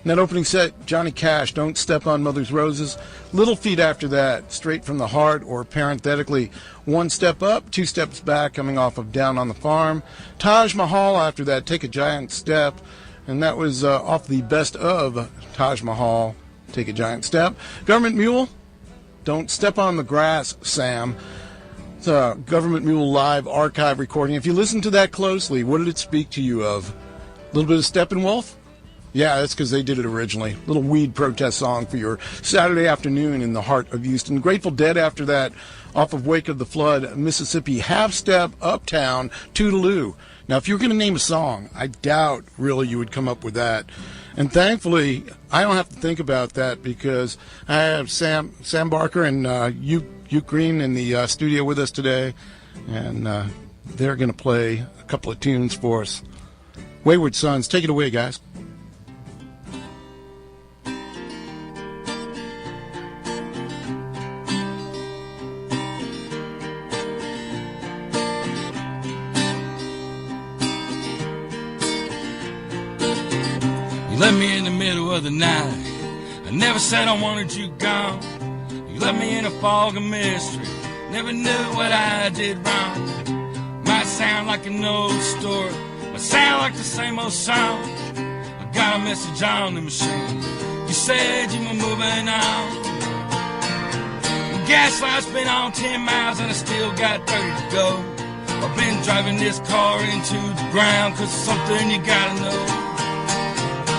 In that opening set, Johnny Cash, Don't Step on Mother's Roses. Little Feat after that, Straight from the Heart, or parenthetically, One Step Up, Two Steps Back, coming off of Down on the Farm. Taj Mahal after that, Take a Giant Step. And that was off the best of Taj Mahal, Take a Giant Step. Government Mule, Don't Step on the Grass, Sam. It's a Government Mule live archive recording. If you listen to that closely, what did it speak to you of? A little bit of Steppenwolf? Yeah, that's because they did it originally. Little weed protest song for your Saturday afternoon in the heart of Houston. Grateful Dead after that, off of Wake of the Flood, Mississippi. Half Step, Uptown, Toodaloo. Now, if you were going to name a song, I doubt really you would come up with that. And thankfully, I don't have to think about that because I have Sam Barker and Huke Green in the studio with us today. And they're going to play a couple of tunes for us. Wayward Sons, take it away, guys. Left me in the middle of the night. I never said I wanted you gone. You left me in a fog of mystery. Never knew what I did wrong. Might sound like an old story, might sound like the same old song. I got a message on the machine. You said you were moving on. The Gaslight's been on 10 miles and I still got 30 to go. I've been driving this car into the ground 'cause it's something you gotta know.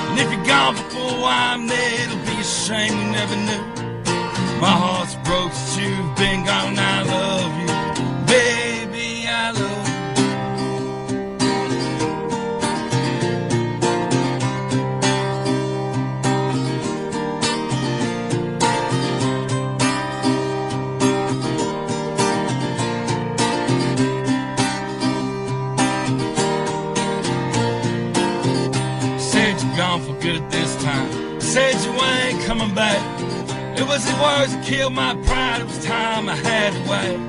And if you're gone for a while, it'll be a shame you never knew. My heart's broke since you've been gone and I love you. Baby, I love you. Gone for good this time. Said you ain't coming back. It was the words that killed my pride. It was time I had to wait.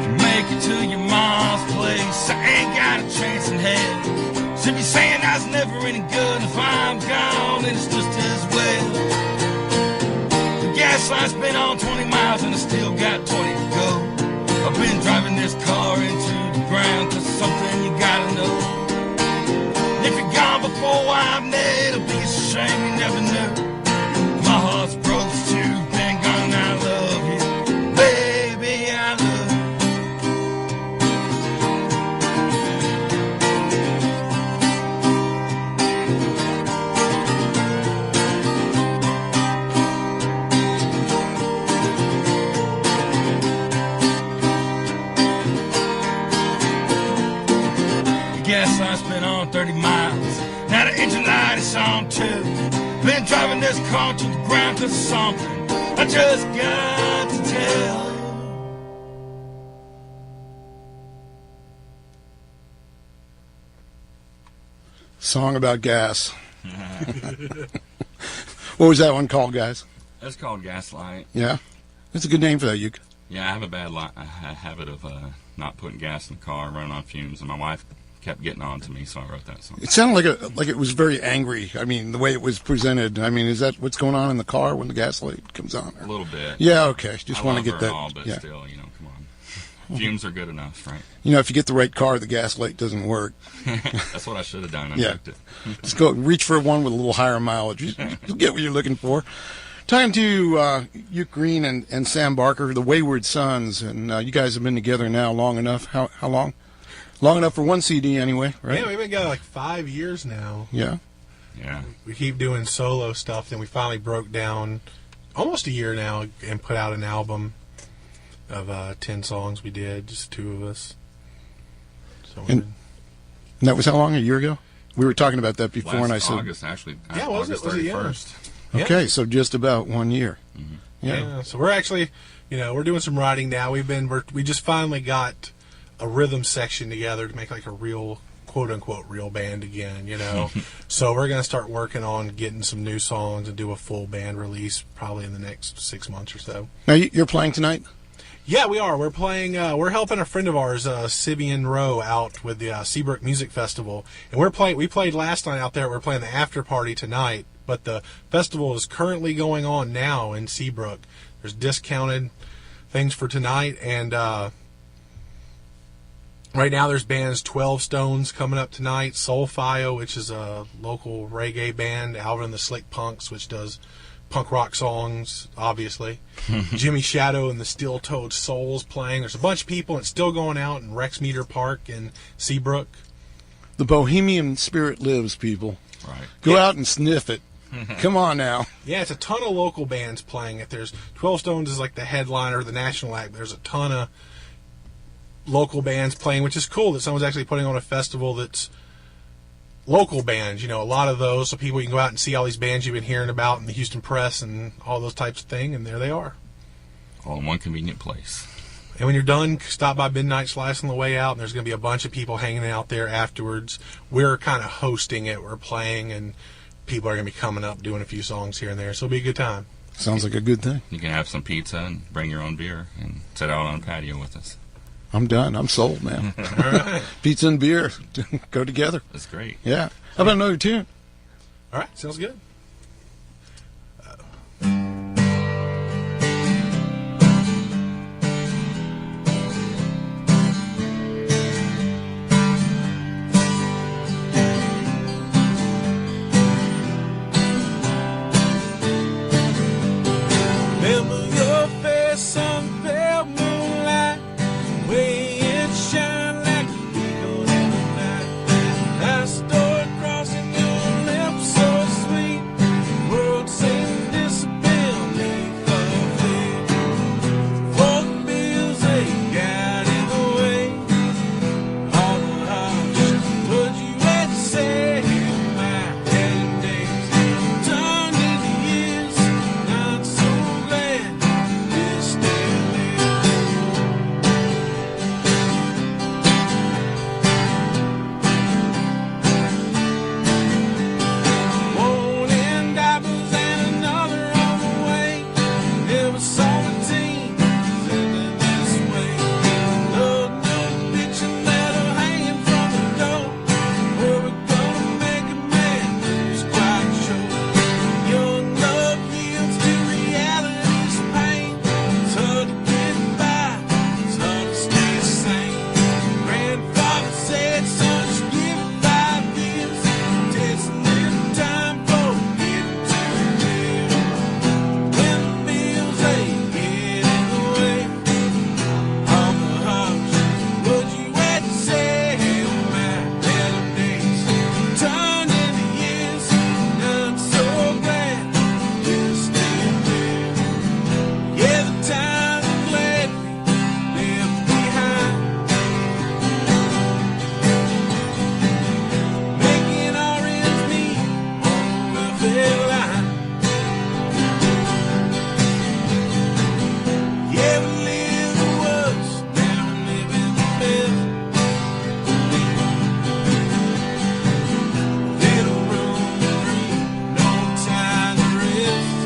You make it to your mom's place, I ain't got a chance in hell. She'll be saying I was never any good. If I'm gone, then it's just as well. The Gaslight's been on 20 miles and I still got 20 to go. I've been driving this car into the ground 'cause it's something you gotta know. If you're gone before I'm there, it'll be a shame you never knew. My heart's broke since you've been gone and I love you. Baby, I love you. The Gaslight's been on 30 miles. Now the engine light is on too. Been driving this car to the ground 'cause of something I just got to tell you. Song about gas. What was that one called, guys? That's called Gaslight. Yeah? That's a good name for that, Huke. Yeah, I have a bad habit of not putting gas in the car, running on fumes, and my wife kept getting on to me, so I wrote that song. It sounded like it was very angry. I mean, the way it was presented. I mean, is that what's going on in the car when the Gaslight comes on? A little bit. Yeah, okay. Just I want to love get her that. and all, but yeah. still, come on. Fumes are good enough, right? If you get the right car, the Gaslight doesn't work. That's what I should have done. I Yeah. checked it. Just go reach for one with a little higher mileage. You'll get what you're looking for. Time to Huke Green and Sam Barker, the Wayward Sons, and you guys have been together now long enough. How long? Long enough for one CD anyway, right? Yeah, we've been together like 5 years now. Yeah. Yeah. We keep doing solo stuff, then we finally broke down almost a year now and put out an album of 10 songs we did, just two of us. So and that was how long? A year ago? We were talking about that before, and I said August, actually. Yeah, was it? Was it? Yeah. Okay, so just about 1 year. Mm-hmm. Yeah. So we're actually, we're doing some writing now. We just finally got a rhythm section together to make like a real, quote unquote, real band again. So we're gonna start working on getting some new songs and do a full band release probably in the next 6 months or so. Now you're playing tonight? Yeah, we are. We're playing. We're helping a friend of ours, Sibian Rowe, out with the Seabrook Music Festival, and we're playing. We played last night out there. We're playing the after party tonight, but the festival is currently going on now in Seabrook. There's discounted things for tonight, and right now there's bands 12 Stones coming up tonight, Soulfire, which is a local reggae band, Alvin and the Slick Punks, which does punk rock songs, obviously. Jimmy Shadow and the Steel Toed Souls playing. There's a bunch of people, and it's still going out in Rexmeter Park in Seabrook. The bohemian spirit lives, people. Right. Go out and sniff it. Come on now. Yeah, it's a ton of local bands playing it. There's 12 Stones is like the headliner, the national act. There's a ton of local bands playing, which is cool that someone's actually putting on a festival that's local bands, a lot of those, so people can go out and see all these bands you've been hearing about in the Houston press and all those types of things, and there they are. All in one convenient place. And when you're done, stop by Midnight Slice on the way out, and there's going to be a bunch of people hanging out there afterwards. We're kind of hosting it. We're playing, and people are going to be coming up doing a few songs here and there, so it'll be a good time. Sounds like a good thing. You can have some pizza and bring your own beer and sit out on a patio with us. I'm done. I'm sold, man. All right. Pizza and beer go together. That's great. Yeah. How about another tune? All right, sounds good. Remember your face on the pale moonlight, way it shine like a beacon in the night. I stood crossing your lips so sweet, world seemed to disappear beneath our feet. For the bills they got in the way, all the harsh words you had to say, my heading days turned into years, not so glad you still live. One in diapers and another on the way. Never saw the team ended this way. No picture letter hanging from the door. Were we gonna make a man who's quite sure? Young love yields to reality's pain. It's hard to get by, it's hard to stay sane. Grandfather said, son, just give it 5 years. Takes a little time for getting to live. When the bills they get in the way, all the harsh words you had to say, my better days turned into years. I'm so glad you still live. Yeah, the times I'm glad we left behind, making our ends meet on the welfare line. Yeah, we live the worst, now we live in the best. Little room to breathe, no time to rest.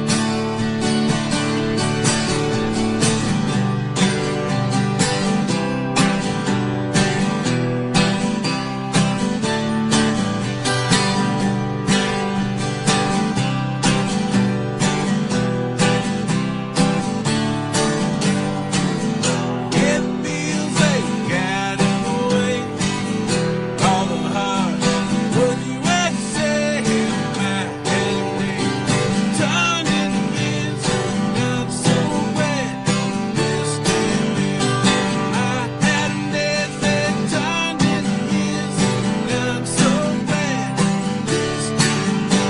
Yeah, the bills they got in the way, all the hard words you had to say, my heading days turned into years. I'm so glad you still live. My heading days they turned into years. I'm so glad you still live.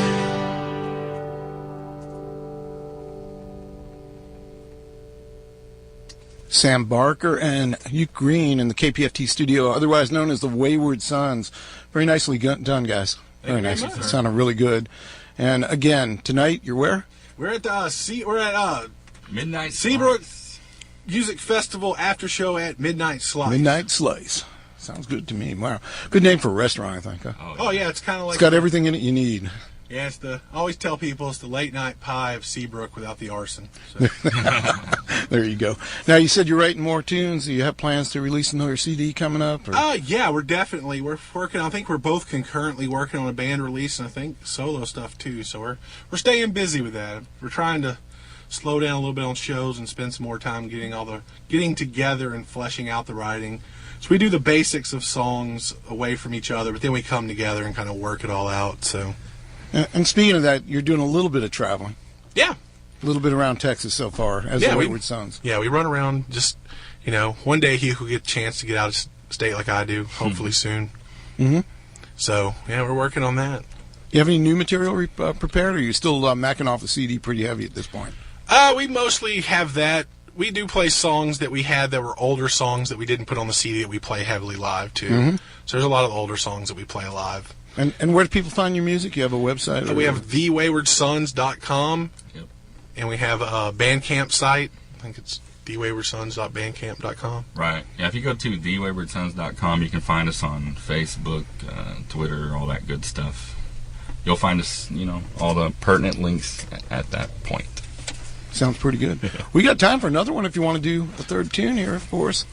Sam Barker and Huke Green in the KPFT studio, otherwise known as the Wayward Sons. Very nicely done, guys. Very you very nice. much. It sounded really good. And again, tonight, you're where? We're at the Midnight Seabrook Slice. Music Festival after show at Midnight Slice. Midnight Slice. Sounds good to me. Wow. Good name for a restaurant, I think. Huh? Oh yeah, it's kind of like It's got everything in it you need. Yeah, I always tell people it's the late night pie of Seabrook without the arson. So. There you go. Now, you said you're writing more tunes. Do you have plans to release another CD coming up? Yeah, we're working. I think we're both concurrently working on a band release, and I think solo stuff too. So we're staying busy with that. We're trying to slow down a little bit on shows and spend some more time getting together and fleshing out the writing. So we do the basics of songs away from each other, but then we come together and kind of work it all out. So. And speaking of that, you're doing a little bit of traveling. Yeah. A little bit around Texas so far as the Wayward Sons. Yeah, we run around just, one day Huke will get a chance to get out of state like I do, hopefully soon. Mm-hmm. So, yeah, we're working on that. You have any new material prepared, or are you still macking off the CD pretty heavy at this point? We mostly have that. We do play songs that we had that were older songs that we didn't put on the CD that we play heavily live, too. Mm-hmm. So there's a lot of older songs that we play live. And where do people find your music? You have a website? We have thewaywardsons.com. Yep. And we have a Bandcamp site. I think it's thewaywardsons.bandcamp.com. Right. Yeah, if you go to thewaywardsons.com, you can find us on Facebook, Twitter, all that good stuff. You'll find us, all the pertinent links at that point. Sounds pretty good. We got time for another one if you want to do a third tune here for us.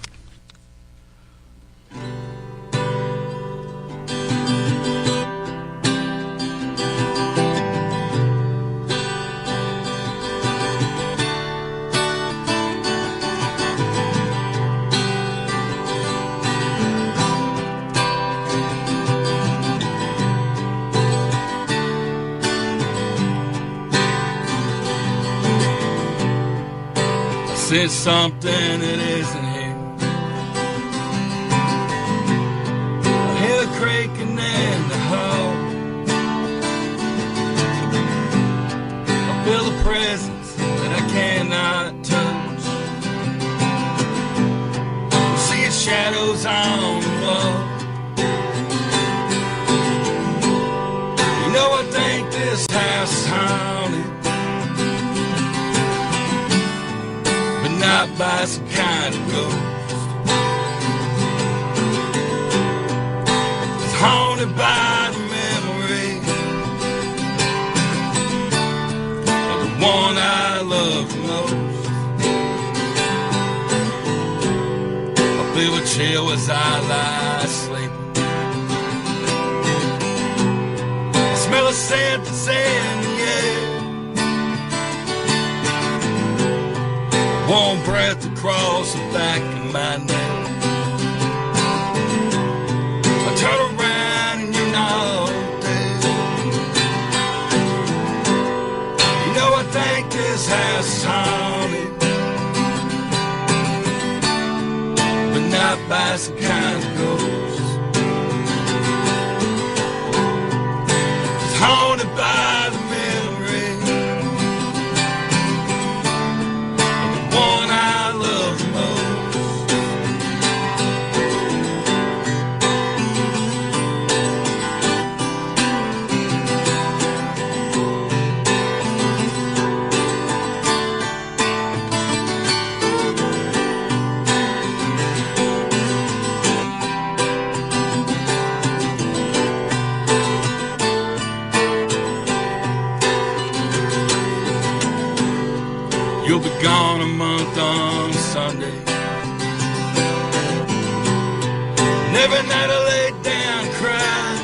Said something that isn't here. I hear the creaking in the hall. I feel the presence that I cannot touch. I see its shadows on the wall. I think this house is haunted, not by some kind of ghost. It's haunted by the memory of the one I love the most. I feel a chill as I lie sleeping. I smell a scent that's in the air. Warm breath across the back of my neck. I turn around and you're not there. I think this house is haunted, but not by some kind of ghost. It's haunted by the memory one I love the most. You'll be gone a month on Sunday. And every night I lay down and cried.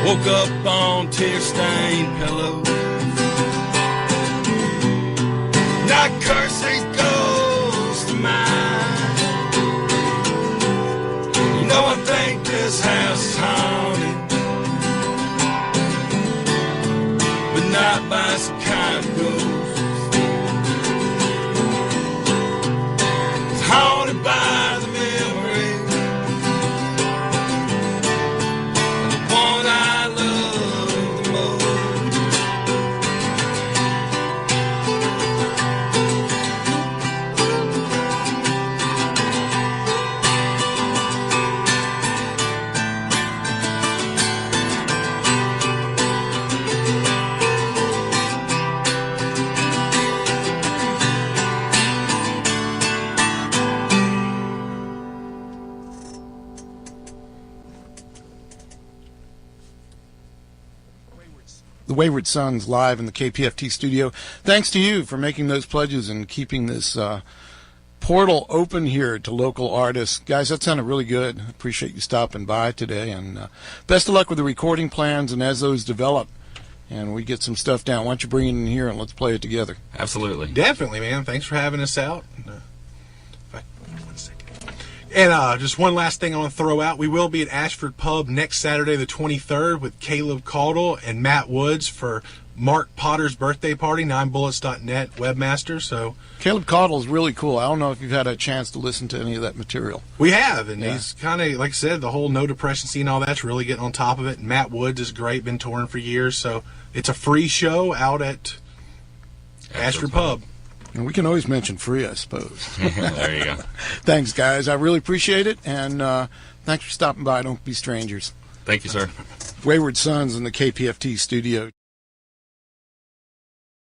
Woke up on tear-stained pillows. And I curse these ghosts of mine. I think this house is haunted, not by some kind of ghost. It's haunted by the memory of the one I love the most. the Wayward Sons live in the KPFT studio. Thanks to you for making those pledges and keeping this portal open here to local artists. Guys, that sounded really good. I appreciate you stopping by today, and best of luck with the recording plans and as those develop and we get some stuff down. Why don't you bring it in here and let's play it together? Absolutely. Definitely, man. Thanks for having us out. One second. And just one last thing I want to throw out. We will be at Ashford Pub next Saturday, the 23rd, with Caleb Caudle and Matt Woods for Mark Potter's birthday party, 9bullets.net webmaster. So Caleb Caudle is really cool. I don't know if you've had a chance to listen to any of that material. We have, and Yeah. he's kind of, like I said, the whole no depression scene, all that's really getting on top of it. And Matt Woods is great, been touring for years. So it's a free show out at Ashford Pub. And we can always mention free, I suppose. There you go. Thanks, guys. I really appreciate it, and thanks for stopping by. Don't be strangers. Thank you, sir. Wayward Sons in the KPFT studio.